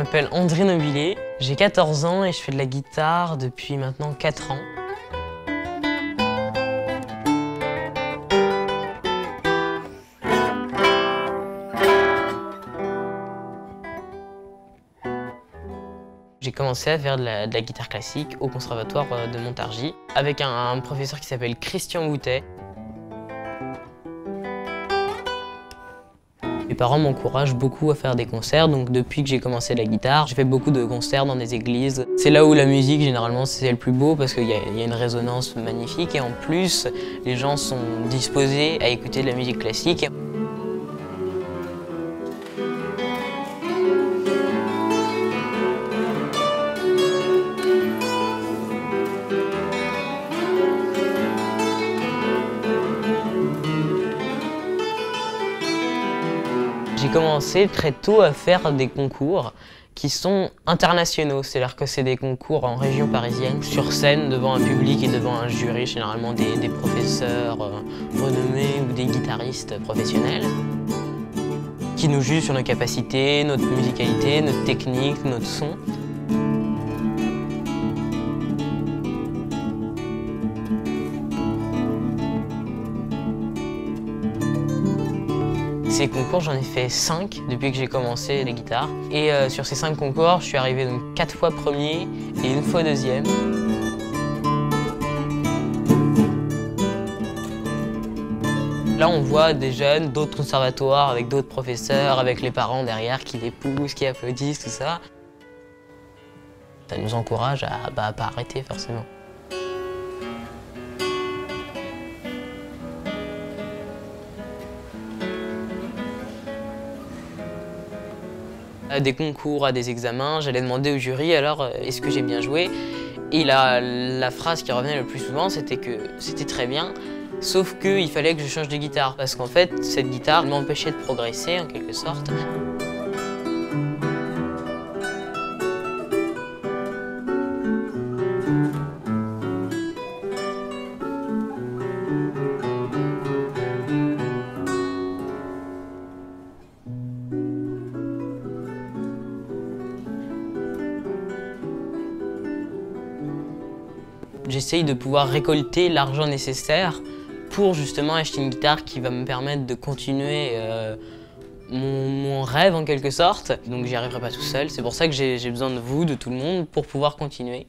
m'appelle André Nobillet, j'ai 14 ans et je fais de la guitare depuis maintenant 4 ans. J'ai commencé à faire de la guitare classique au conservatoire de Montargis avec un professeur qui s'appelle Christian Boutet. Mes parents m'encouragent beaucoup à faire des concerts, donc depuis que j'ai commencé la guitare, j'ai fait beaucoup de concerts dans des églises. C'est là où la musique, généralement, c'est le plus beau parce qu'il y a une résonance magnifique et en plus, les gens sont disposés à écouter de la musique classique. J'ai commencé très tôt à faire des concours qui sont internationaux, c'est-à-dire que c'est des concours en région parisienne, sur scène, devant un public et devant un jury, généralement des professeurs renommés ou des guitaristes professionnels, qui nous jugent sur nos capacités, notre musicalité, notre technique, notre son. Ces concours, j'en ai fait 5 depuis que j'ai commencé les guitares. Et sur ces 5 concours, je suis arrivé donc 4 fois premier et 1 fois deuxième. Là, on voit des jeunes d'autres conservatoires avec d'autres professeurs, avec les parents derrière qui les poussent, qui applaudissent, tout ça. Ça nous encourage à pas arrêter forcément. À des concours, à des examens, j'allais demander au jury alors est-ce que j'ai bien joué? Et la phrase qui revenait le plus souvent c'était que c'était très bien, sauf qu'il fallait que je change de guitare parce qu'en fait cette guitare m'empêchait de progresser en quelque sorte. J'essaye de pouvoir récolter l'argent nécessaire pour justement acheter une guitare qui va me permettre de continuer mon rêve en quelque sorte. Donc j'y arriverai pas tout seul, c'est pour ça que j'ai besoin de vous, de tout le monde, pour pouvoir continuer.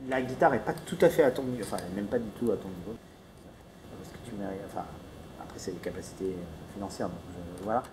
La guitare n'est pas tout à fait à ton niveau, enfin même pas du tout à ton niveau. Parce que tu mérites, enfin, après c'est des capacités financières, donc voilà.